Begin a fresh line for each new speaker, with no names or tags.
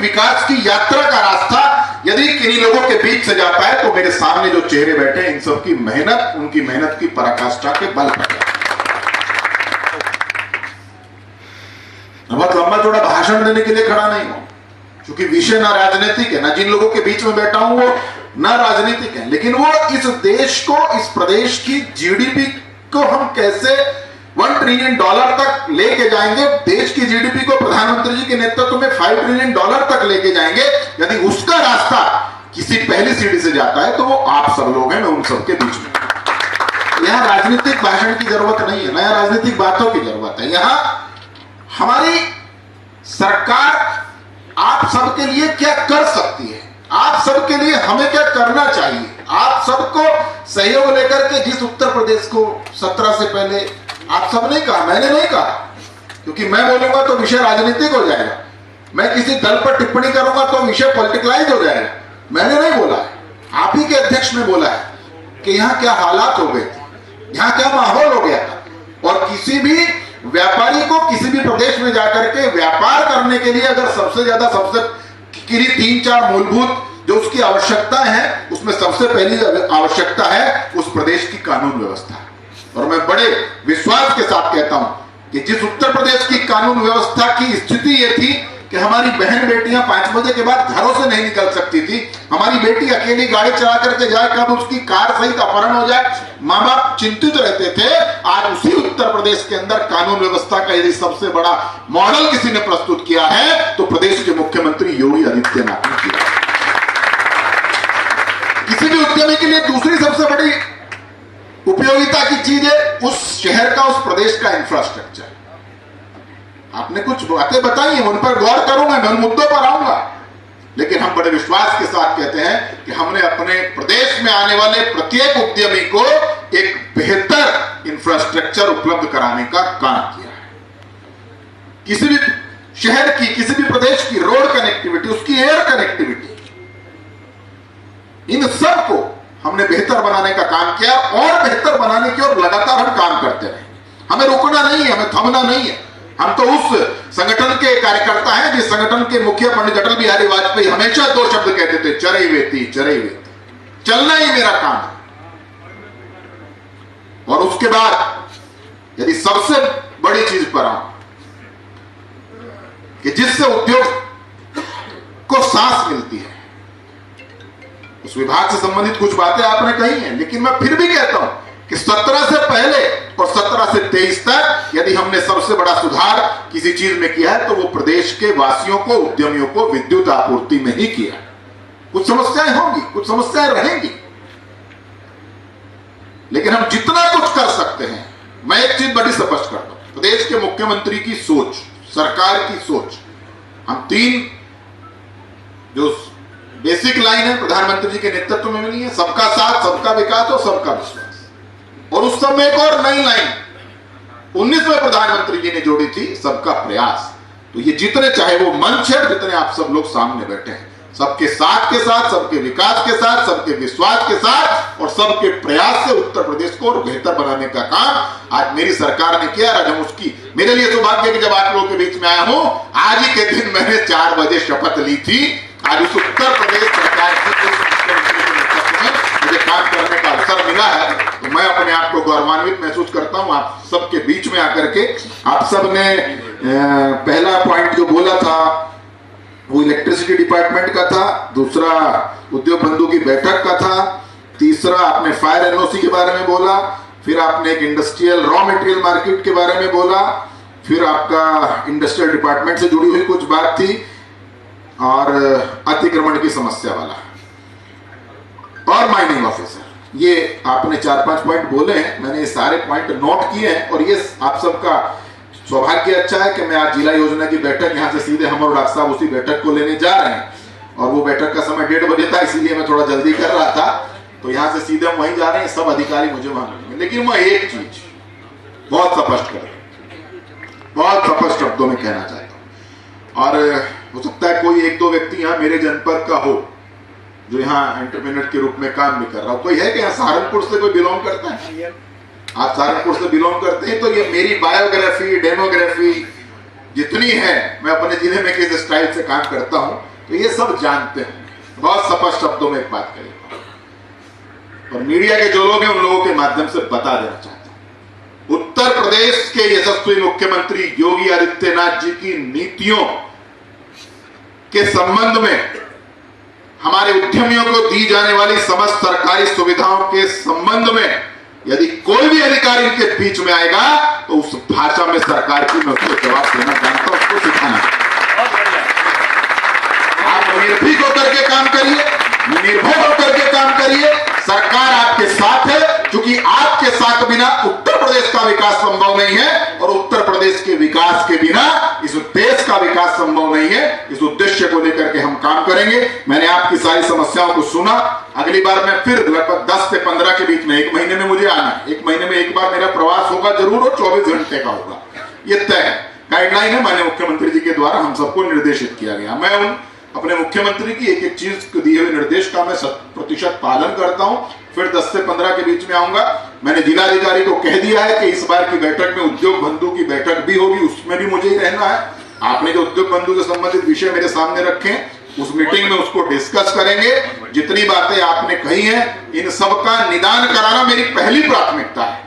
विकास की यात्रा का रास्ता यदि किन्हीं लोगों के बीच से जाता है तो मेरे सामने जो चेहरे बैठे हैं इन सब की मेहनत, उनकी मेहनत की पराकाष्ठा के बल पर। बहुत लंबा चौड़ा भाषण देने के लिए खड़ा नहीं हूं, क्योंकि विषय ना राजनीतिक है, ना जिन लोगों के बीच में बैठा हूं वो ना राजनीतिक है, लेकिन वो इस देश को, इस प्रदेश की जीडीपी को हम कैसे $1 ट्रिलियन तक लेके जाएंगे, देश की जीडीपी को प्रधानमंत्री जी के नेतृत्व में $5 ट्रिलियन तक लेके जाएंगे, यदि उसका रास्ता किसी पहली सीढ़ी से जाता है तो वो आप सब लोग हैं, मैं उन सबके बीच में। यहां राजनीतिक भाषण की जरूरत नहीं है, नया राजनीतिक बातों की जरूरत है। यहां हमारी सरकार आप सबके लिए क्या कर सकती है, आप सबके लिए हमें क्या करना चाहिए, आप सबको सहयोग लेकर के जिस उत्तर प्रदेश को 17 से पहले आप सब ने कहा, मैंने नहीं कहा, क्योंकि मैं बोलूंगा तो विषय राजनीतिक हो जाएगा, मैं किसी दल पर टिप्पणी करूंगा तो विषय पॉलिटिकलाइज हो जाएगा। मैंने नहीं बोला है, आप ही के अध्यक्ष ने बोला है कि यहां क्या हालात हो गए थे, यहां क्या माहौल हो गया था, और किसी भी व्यापारी को किसी भी प्रदेश में जाकर के व्यापार करने के लिए अगर सबसे ज्यादा, सबसे 3-4 मूलभूत जो उसकी आवश्यकता है, उसमें सबसे पहली आवश्यकता है उस प्रदेश की कानून व्यवस्था। और मैं बड़े विश्वास के साथ कहता हूं कि जिस उत्तर प्रदेश की कानून व्यवस्था की स्थिति ये थी कि हमारी बहन बेटियां 5 बजे के बाद घरों से नहीं निकल सकती थी, हमारी बेटी अकेली गाड़ी चला करके जाए, कब उसकी कार सहित अपहरण हो जाए, माँ बाप चिंतित रहते थे। आज उसी उत्तर प्रदेश के अंदर कानून व्यवस्था का यदि सबसे बड़ा मॉडल किसी ने प्रस्तुत किया है तो प्रदेश के मुख्यमंत्री योगी आदित्यनाथ ने किया। किसी भी उद्यमी के लिए दूसरी सबसे बड़ी उपयोगिता की चीज है उस शहर का, उस प्रदेश का इंफ्रास्ट्रक्चर। आपने कुछ बातें बताई हैं, उन पर गौर करूंगा, मैं उन मुद्दों पर आऊंगा, लेकिन हम बड़े विश्वास के साथ कहते हैं कि हमने अपने प्रदेश में आने वाले प्रत्येक उद्यमी को एक बेहतर इंफ्रास्ट्रक्चर उपलब्ध कराने का काम किया है। किसी भी शहर की, किसी भी प्रदेश की रोड कनेक्टिविटी, उसकी एयर कनेक्टिविटी, इन सब को हमने बेहतर बनाने का काम किया और बेहतर बनाने की ओर लगातार हम काम करते रहे। हमें रुकना नहीं है, हमें थमना नहीं है। हम तो उस संगठन के कार्यकर्ता हैं जिस संगठन के मुखिया पंडित अटल बिहारी वाजपेयी हमेशा 2 शब्द कहते थे, चरैवेति चरैवेति, चलना ही मेरा काम है। और उसके बाद यदि सबसे बड़ी चीज पर आऊं कि जिससे उद्योग को सांस मिलती है, उस विभाग से संबंधित कुछ बातें आपने कही हैं, लेकिन मैं फिर भी कहता हूं कि 17 से पहले और 17 से 23 तक यदि हमने सबसे बड़ा सुधार किसी चीज में किया है तो वो प्रदेश के वासियों को, उद्यमियों को विद्युत आपूर्ति में ही किया। कुछ समस्याएं होंगी, कुछ समस्याएं रहेंगी, लेकिन हम जितना कुछ कर सकते हैं, मैं एक चीज बड़ी स्पष्ट करता हूं, प्रदेश के मुख्यमंत्री की सोच, सरकार की सोच, हम 3 जो बेसिक लाइन है प्रधानमंत्री जी के नेतृत्व में मिली है, सबका साथ, सबका विकास और सबका विश्वास। और उस समय एक और नई लाइन 19वें प्रधानमंत्री जी ने जोड़ी थी, सबका प्रयास। तो ये जितने चाहे वो मंच है, जितने आप सब लोग सामने बैठे हैं, सबके साथ के साथ, सबके विकास के साथ, सबके विश्वास के साथ और सबके प्रयास से उत्तर प्रदेश को और बेहतर बनाने का काम आज मेरी सरकार ने किया। आज हम उसकी, मेरे लिए सौभाग्य कि जब आप लोगों के बीच में आया हूं, आज ही के दिन मैंने 4 बजे शपथ ली थी। आज उस उत्तर प्रदेश सरकार की मुझे काम करने का अवसर मिला है, तो मैं अपने आप को गौरवान्वित महसूस करता हूं। आप सबके बीच में आकर के आप सब ने पहला पॉइंट जो बोला था वो इलेक्ट्रिसिटी डिपार्टमेंट का था, दूसरा उद्योग बंधु की बैठक का था, तीसरा आपने फायर एनओसी के बारे में बोला, फिर आपने एक इंडस्ट्रियल रॉ मटेरियल मार्केट के बारे में बोला, फिर आपका इंडस्ट्रियल डिपार्टमेंट से जुड़ी हुई कुछ बात थी और अतिक्रमण की समस्या वाला और माइनिंग ऑफिसर। ये आपने 4-5 पॉइंट बोले हैं, मैंने ये सारे पॉइंट नोट किए हैं। और ये आप सबका सौभाग्य अच्छा है कि मैं आज जिला योजना की बैठक यहाँ से सीधे हम और डॉक्टर साहब उसी बैठक को लेने जा रहे हैं, और वो बैठक का समय 1:30 बजे था, इसीलिए मैं थोड़ा जल्दी कर रहा था। तो यहाँ से सीधे हम वहीं जा रहे हैं, सब अधिकारी मुझे वहां मिलेंगे। लेकिन मैं एक चीज बहुत स्पष्ट शब्दों में कहना चाहता हूँ, और हो सकता है कोई 1-2 व्यक्ति यहाँ मेरे जनपद का हो जो यहाँ एंटरप्रेन्योर के रूप में काम भी कर रहा हो। कोई है कि यहाँ सहारनपुर से कोई बिलोंग करता है? आप सहारनपुर से बिलोंग करते हैं तो ये मेरी बायोग्राफी, डेमोग्राफी जितनी है, मैं अपने जिले में किस स्टाइल से काम करता हूँ, तो ये सब जानते हैं। बहुत स्पष्ट शब्दों में एक बात करेगा और मीडिया के जो लोग हैं उन लोगों के माध्यम से बता देना चाहता हूं, उत्तर प्रदेश के यशस्वी मुख्यमंत्री योगी आदित्यनाथ जी की नीतियों के संबंध में, हमारे उद्यमियों को दी जाने वाली समस्त सरकारी सुविधाओं के संबंध में यदि कोई भी अधिकारी इनके बीच में आएगा तो उस भाषा में सरकार की मैं उसको जवाब देना जानता हूं, उसको सिखाना। आप निर्भीक होकर के काम करिए, निर्भय होकर के काम करिए, सरकार आपके साथ है, क्योंकि आपके साथ बिना उत्तर प्रदेश का विकास संभव नहीं है और उत्तर प्रदेश के विकास के बिना इस देश का विकास संभव नहीं है। इस उद्देश्य को लेकर के हम काम करेंगे। मैंने आपकी सारी समस्याओं को सुना। अगली बार मैं फिर लगभग 10 से 15 के बीच में, 1 महीने में मुझे आना है, 1 महीने में एक बार मेरा प्रवास होगा जरूर और 24 घंटे का होगा, ये तय है, गाइडलाइन है, माननीय मुख्यमंत्री जी के द्वारा हम सबको निर्देशित किया गया। मैं उन अपने मुख्यमंत्री की एक एक चीज को दिए हुए निर्देश का मैं 100% पालन करता हूं। फिर 10 से 15 के बीच में आऊंगा। मैंने जिलाधिकारी को कह दिया है कि इस बार की बैठक में उद्योग बंधु की बैठक भी होगी, उसमें भी मुझे ही रहना है। आपने जो उद्योग बंधु से संबंधित विषय मेरे सामने रखे, उस मीटिंग में उसको डिस्कस करेंगे। जितनी बातें आपने कही हैं इन सब का निदान कराना मेरी पहली प्राथमिकता है।